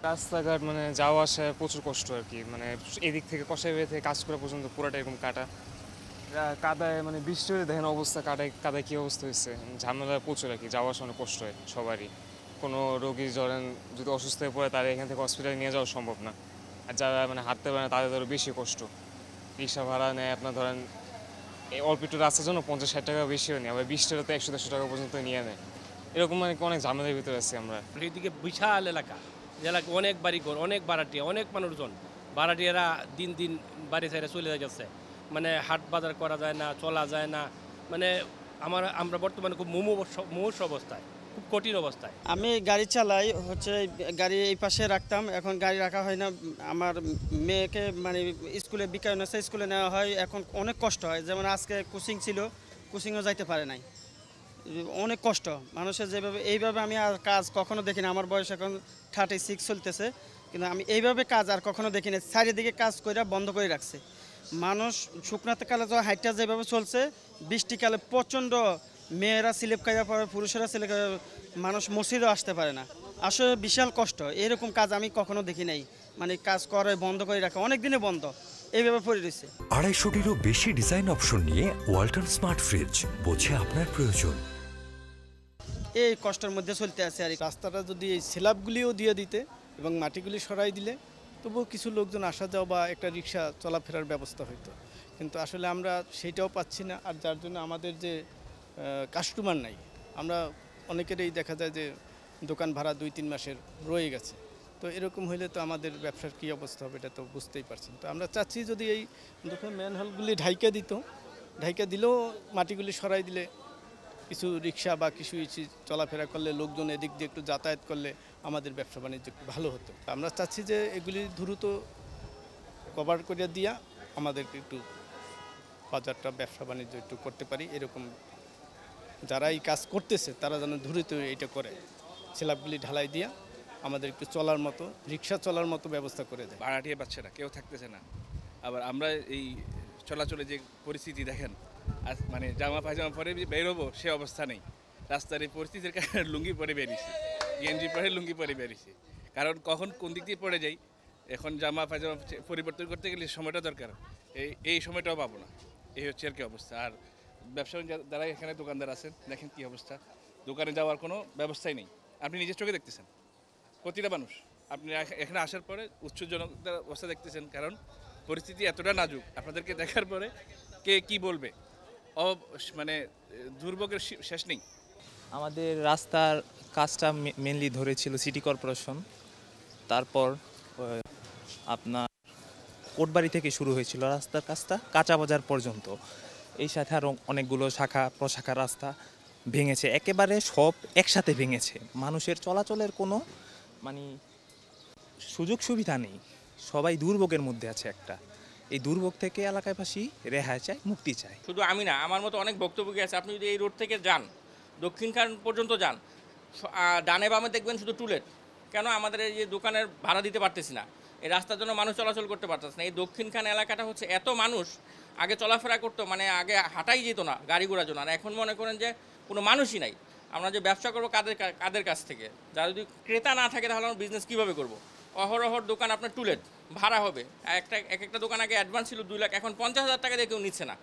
রাস্তাঘাট মানে যাওয়া আসায় প্রচুর কষ্ট আর কি, মানে এদিক থেকে কষাইবাড়ি থেকে কাজ করা পর্যন্ত পুরোটা এরকম কাটা কাদায়, মানে বৃষ্টি হলে দেখেন অবস্থা, কাদায় কাদায় কী অবস্থা হয়েছে, ঝামেলা প্রচুর আর কি। যাওয়া আসা অনেক কষ্ট হয় সবারই। কোনো রোগী ধরেন যদি অসুস্থ হয়ে পড়ে, তারা এখান থেকে হসপিটালে নিয়ে যাওয়া সম্ভব না। আর যারা মানে হাঁটতে পারে না, তাদের আরও বেশি কষ্ট। রিক্সা ভাড়া নেয় আপনার ধরেন এই অল্প একটু রাস্তার জন্য 50-60 টাকা বেশিও নেয়, আবার 20টাতে 100-150 টাকা পর্যন্ত নিয়ে নেয়। এরকম মানে অনেক ঝামেলার ভিতরে আছি আমরা। এইদিকে বিশাল এলাকা, যে এলাকা অনেক বাড়িঘর, অনেক ভাড়াটিয়া, অনেক মানুষজন। ভাড়াটিয়ারা দিন দিন বাড়ি ছেড়ে চলে গেছে, মানে হাট বাজার করা যায় না, চলা যায় না। মানে আমরা বর্তমানে খুব মুমূর্ষ অবস্থায়, খুব কঠিন অবস্থায়। আমি গাড়ি চালাই, গাড়ি এই পাশে রাখতাম, এখন গাড়ি রাখা হয় না। আমার মেয়েকে মানে স্কুলে বিকাশ আছে, স্কুলে নেওয়া হয়, এখন অনেক কষ্ট হয়। যেমন আজকে কোচিং ছিল, কোচিংও যাইতে পারে নাই, অনেক কষ্ট মানুষের যেভাবে। এইভাবে আমি আর কাজ কখনো দেখি না। আমার বয়স এখন 36 চলতেছে, কিন্তু আমি এইভাবে কাজ আর কখনো দেখি না। চারিদিকে কাজ করে বন্ধ করে রাখছে মানুষ। শুকনাতে কালে তো হাইটটা যেভাবে চলছে, বৃষ্টিকালে প্রচণ্ড মেয়েরা স্লিপ খাইয়া পড়ে, পুরুষেরা স্লিপ খাইয়া, মানুষ মসজিদেও আসতে পারে না। আসলে বিশাল কষ্ট। এরকম কাজ আমি কখনো দেখি নাই, মানে কাজ করে বন্ধ করে রাখা, অনেক দিনে বন্ধ এইভাবে পড়ে রয়েছে। 250-টিরও বেশি ডিজাইন অপশন নিয়ে ওয়ালটন স্মার্ট ফ্রিজ, বোঝে আপনার প্রয়োজন। এই কষ্টের মধ্যে চলতে আছে আর রাস্তাটা যদি এই স্ল্যাবগুলিও দিয়ে দিতে এবং মাটিগুলি সরাই দিলে তবুও কিছু লোকজন আসা যাওয়া বা একটা রিক্সা চলাফেরার ব্যবস্থা হইতো, কিন্তু আসলে আমরা সেইটাও পাচ্ছি না। আর যার জন্য আমাদের যে কাস্টমার নাই, আমরা অনেকেরই দেখা যায় যে দোকান ভাড়া 2-3 মাসের রয়ে গেছে। তো এরকম হইলে তো আমাদের ব্যবসার কী অবস্থা হবে এটা তো বুঝতেই পারছেন। তো আমরা চাচ্ছি যদি এই দোকান ম্যানহোলগুলি ঢাইকা দিলেও মাটিগুলি সরাই দিলে কিছু রিক্সা বা কিছু চলাফেরা করলে, লোকজন এদিক দিয়ে একটু যাতায়াত করলে আমাদের ব্যবসা বাণিজ্য একটু ভালো হতো। আমরা চাচ্ছি যে এগুলি দ্রুত কভার করে দিয়া আমাদেরকে একটু বাজারটা, ব্যবসা বাণিজ্য একটু করতে পারি। এরকম যারা এই কাজ করতেছে তারা যেন দ্রুত এটা করে, স্ল্যাবগুলি ঢালাই দিয়া আমাদের একটু চলার মতো, রিক্সা চলার মতো ব্যবস্থা করে দেয়। ভাড়াটিয়া পাচ্ছে না, কেউ থাকতেছে না। আবার আমরা এই চলাচলে যে পরিস্থিতি দেখেন, মানে জামা পায়জামা পরে বেরোবো সে অবস্থা নেই। রাস্তার এই পরিস্থিতির কারণে লুঙ্গি পরে বেরিয়েছি, গেঞ্জি পরে লুঙ্গি পরে বেরিয়েছি। কারণ কখন কোন দিক দিয়ে পড়ে যাই, এখন জামা পায়জামা পরিবর্তন করতে গেলে সময়টা দরকার, এই সময়টাও পাবো না। এই হচ্ছে আর কি অবস্থা। আর ব্যবসা যারা এখানে দোকানদার আছেন, দেখেন কি অবস্থা, দোকানে যাওয়ার কোনো ব্যবস্থাই নেই। আপনি নিজের চোখে দেখতেছেন প্রতিটা মানুষ। আপনি এখানে আসার পরে উৎসজনকতার অবস্থা দেখতেছেন, কারণ পরিস্থিতি এতটা নাজুক। আপনাদেরকে দেখার পরে কে কি বলবে, মানে দুর্ভোগের শেষ নেই। আমাদের রাস্তার কাজটা মেনলি ধরেছিল সিটি কর্পোরেশন, তারপর আপনার কোটবাড়ি থেকে শুরু হয়েছিল রাস্তার কাজটা কাঁচা বাজার পর্যন্ত। এই সাথে আরও অনেকগুলো শাখা প্রশাখা রাস্তা ভেঙেছে, একেবারে সব একসাথে ভেঙেছে। মানুষের চলাচলের কোনো মানে সুযোগ সুবিধা নেই, সবাই দুর্ভোগের মধ্যে আছে একটা। এই দুর্ভোগ থেকে এলাকাবাসী রেহাই চায়, মুক্তি চায়। শুধু আমি না, আমার মতো অনেক ভুক্তভোগী আছে। আপনি যদি এই রোড থেকে যান, দক্ষিণখান পর্যন্ত যান, ডানে বামে দেখবেন শুধু টুলেট। কেন? আমাদের এই যে দোকানের ভাড়া দিতে পারতেছি না, এই রাস্তার জন্য মানুষ চলাচল করতে পারতেছে না। এই দক্ষিণখান এলাকাটা হচ্ছে এত মানুষ আগে চলাফেরা করতো, মানে আগে হাঁটাই যেত না গাড়ি ঘোড়ার জন্য, আর এখন মনে করেন যে কোনো মানুষই নাই। আমরা যে ব্যবসা করবো কাদের কাছ থেকে? যারা যদি ক্রেতা না থাকে তাহলে আমরা বিজনেস কীভাবে করবো? অহরহর দোকান আপনার টুলেট ভাড়া হবে। এক একটা দোকান আগে অ্যাডভান্স ছিল 2 লাখ, এখন 50,000 টাকা দিয়ে কেউ নিচ্ছে না।